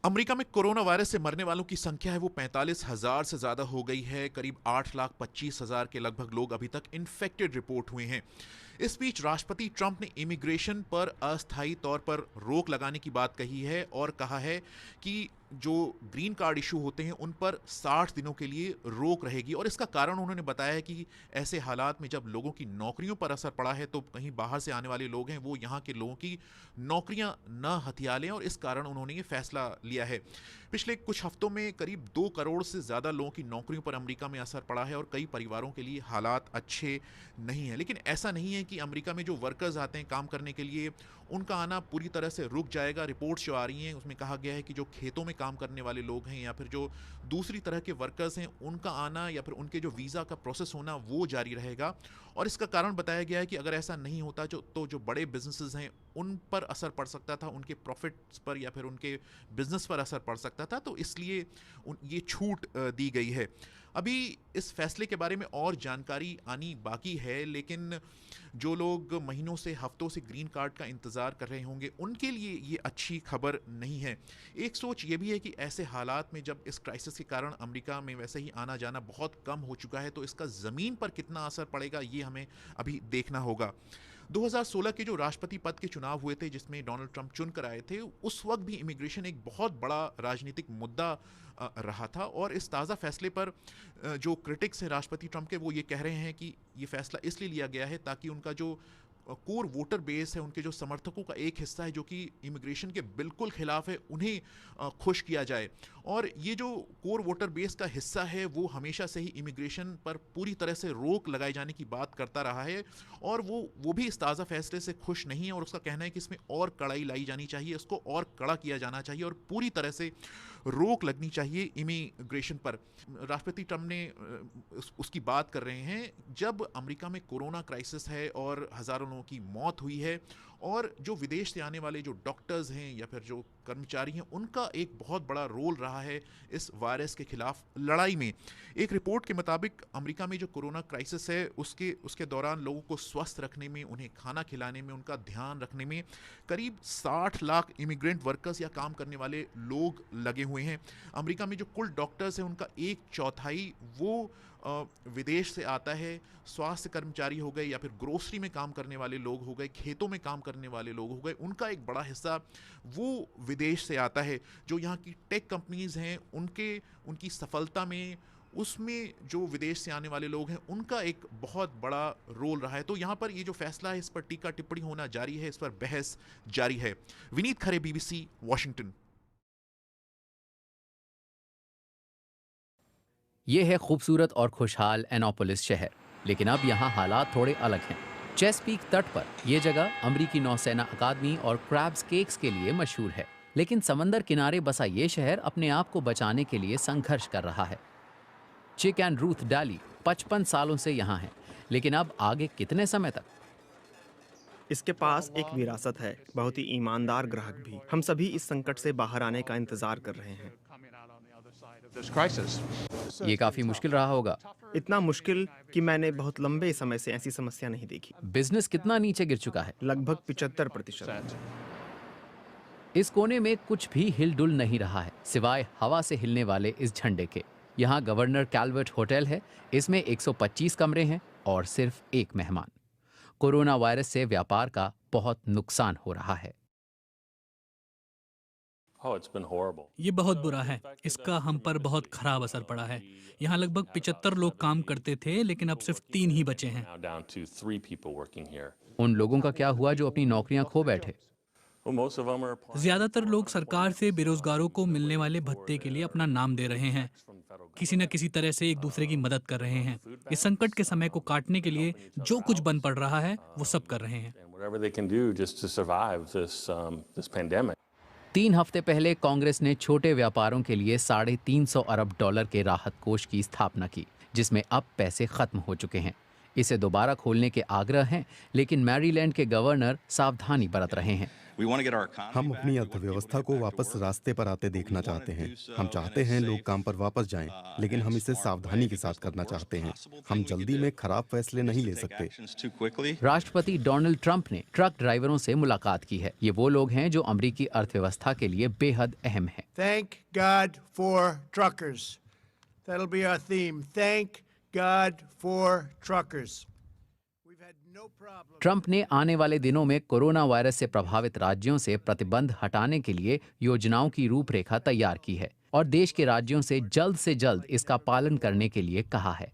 America में corona virus से मरने वालों की संख्या है वो 45,000 से ज़्यादा हो गई है। करीब 8,25,000 के लगभग लोग अभी तक इन्फेक्टेड रिपोर्ट हुए हैं। इस बीच राष्ट्रपति ट्रंप ने इमिग्रेशन पर अस्थायी तौर पर रोक लगाने की बात कही है और कहा है कि जो ग्रीन कार्ड इशू होते हैं उन पर 60 दिनों के लिए रोक रहेगी। और इसका कारण उन्होंने बताया है कि ऐसे हालात में जब लोगों की नौकरियों पर असर पड़ा है तो कहीं बाहर से आने वाले लोग हैं वो यहाँ के लोगों की नौकरियां न हथिया लें, और इस कारण उन्होंने ये फैसला लिया है। पिछले कुछ हफ्तों में करीब 2 करोड़ से ज़्यादा लोगों की नौकरियों पर अमेरिका में असर पड़ा है और कई परिवारों के लिए हालात अच्छे नहीं हैं। लेकिन ऐसा नहीं है कि अमेरिका में जो वर्कर्स आते हैं काम करने के लिए उनका आना पूरी तरह से रुक जाएगा। रिपोर्ट्स जो आ रही हैं उसमें कहा गया है कि जो खेतों में काम करने वाले लोग हैं या फिर जो दूसरी तरह के वर्कर्स हैं उनका आना या फिर उनके जो वीज़ा का प्रोसेस होना वो जारी रहेगा। और इसका कारण बताया गया है कि अगर ऐसा नहीं होता जो बड़े बिजनेसेस हैं उन पर असर पड़ सकता था, उनके प्रॉफिट्स पर या फिर उनके बिजनेस पर असर पड़ सकता था, तो इसलिए ये छूट दी गई है। अभी इस फैसले के बारे में और जानकारी आनी बाकी है, लेकिन जो लोग महीनों से हफ्तों से ग्रीन कार्ड का इंतज़ार कर रहे होंगे उनके लिए ये अच्छी खबर नहीं है। एक सोच ये भी है कि ऐसे हालात में जब इस क्राइसिस के कारण अमेरिका में वैसे ही आना जाना बहुत कम हो चुका है तो इसका ज़मीन पर कितना असर पड़ेगा ये हमें अभी देखना होगा। 2016 के जो राष्ट्रपति पद के चुनाव हुए थे जिसमें डोनाल्ड ट्रंप चुन कर आए थे, उस वक्त भी इमिग्रेशन एक बहुत बड़ा राजनीतिक मुद्दा रहा था। और इस ताज़ा फैसले पर जो क्रिटिक्स हैं राष्ट्रपति ट्रंप के वो ये कह रहे हैं कि ये फैसला इसलिए लिया गया है ताकि उनका जो कोर वोटर बेस है, उनके जो समर्थकों का एक हिस्सा है जो कि इमिग्रेशन के बिल्कुल खिलाफ है, उन्हें खुश किया जाए। और ये जो कोर वोटर बेस का हिस्सा है वो हमेशा से ही इमिग्रेशन पर पूरी तरह से रोक लगाए जाने की बात करता रहा है और वो भी इस ताज़ा फैसले से खुश नहीं है और उसका कहना है कि इसमें और कड़ाई लाई जानी चाहिए, इसको और कड़ा किया जाना चाहिए और पूरी तरह से रोक लगनी चाहिए इमिग्रेशन पर। राष्ट्रपति ट्रंप ने उसकी बात कर रहे हैं जब अमेरिका में कोरोना क्राइसिस है और हज़ारों लोगों की मौत हुई है और जो विदेश से आने वाले जो डॉक्टर्स हैं या फिर जो कर्मचारी हैं उनका एक बहुत बड़ा रोल रहा है इस वायरस के खिलाफ लड़ाई में। एक रिपोर्ट के मुताबिक अमेरिका में जो कोरोना क्राइसिस है उसके दौरान लोगों को स्वस्थ रखने में, उन्हें खाना खिलाने में, उनका ध्यान रखने में करीब 60 लाख इमिग्रेंट वर्कर्स या काम करने वाले लोग लगे हुए हैं। अमेरिका में जो कुल डॉक्टर्स हैं उनका 1/4 वो विदेश से आता है। स्वास्थ्य कर्मचारी हो गए या फिर ग्रोसरी में काम करने वाले लोग हो गए, खेतों में काम करने वाले लोग हो गए, उनका एक बड़ा हिस्सा वो विदेश से आता है। जो यहाँ की टेक कंपनीज हैं उनकी सफलता में उसमें जो विदेश से आने वाले लोग हैं उनका एक बहुत बड़ा रोल रहा है। तो यहाँ पर ये जो फैसला है इस पर टीका टिप्पणी होना जारी है, इस पर बहस जारी है। विनीत खरे, BBC, वॉशिंगटन। ये है खूबसूरत और खुशहाल एनोपोलिस शहर, लेकिन अब यहाँ हालात थोड़े अलग हैं। चेसपीक तट पर यह जगह अमरीकी नौसेना अकादमी और क्रैब्स केक्स के लिए मशहूर है, लेकिन समंदर किनारे बसा ये शहर अपने आप को बचाने के लिए संघर्ष कर रहा है। चिक एंड रूथ डाली 55 सालों से यहाँ है, लेकिन अब आगे कितने समय तक? इसके पास एक विरासत है, बहुत ही ईमानदार ग्राहक भी। हम सभी इस संकट से बाहर आने का इंतजार कर रहे हैं। ये काफी मुश्किल रहा होगा। इतना मुश्किल कि मैंने बहुत लंबे समय से ऐसी समस्या नहीं देखी। बिजनेस कितना नीचे गिर चुका है? लगभग 75%। इस कोने में कुछ भी हिलडुल नहीं रहा है सिवाय हवा से हिलने वाले इस झंडे के। यहाँ गवर्नर कैलवर्ट होटल है, इसमें 125 कमरे हैं और सिर्फ एक मेहमान। कोरोना वायरस से व्यापार का बहुत नुकसान हो रहा है। ये बहुत बुरा है, इसका हम पर बहुत खराब असर पड़ा है। यहाँ लगभग 75 लोग काम करते थे, लेकिन अब सिर्फ 3 ही बचे हैं। उन लोगों का क्या हुआ जो अपनी नौकरियां खो बैठे? ज्यादातर लोग सरकार से बेरोजगारों को मिलने वाले भत्ते के लिए अपना नाम दे रहे हैं। किसी न किसी तरह से एक दूसरे की मदद कर रहे हैं। इस संकट के समय को काटने के लिए जो कुछ बन पड़ रहा है वो सब कर रहे हैं। 3 हफ्ते पहले कांग्रेस ने छोटे व्यापारों के लिए $350 अरब के राहत कोष की स्थापना की, जिसमें अब पैसे खत्म हो चुके हैं। इसे दोबारा खोलने के आग्रह हैं, लेकिन मैरीलैंड के गवर्नर सावधानी बरत रहे हैं। हम अपनी अर्थव्यवस्था को वापस रास्ते पर आते देखना चाहते हैं। हम चाहते हैं लोग काम पर वापस जाएं, लेकिन हम इसे सावधानी के साथ करना चाहते हैं। हम जल्दी में खराब फैसले नहीं ले सकते। राष्ट्रपति डोनाल्ड ट्रंप ने ट्रक ड्राइवरों से मुलाकात की है। ये वो लोग हैं जो अमेरिकी अर्थव्यवस्था के लिए बेहद अहम हैं। Thank God for truckers. That'll be our theme. Thank God for truckers. We've had no problem. Trump ने आने वाले दिनों में कोरोना वायरस से प्रभावित राज्यों से प्रतिबंध हटाने के लिए योजनाओं की रूपरेखा तैयार की है और देश के राज्यों से जल्द इसका पालन करने के लिए कहा है।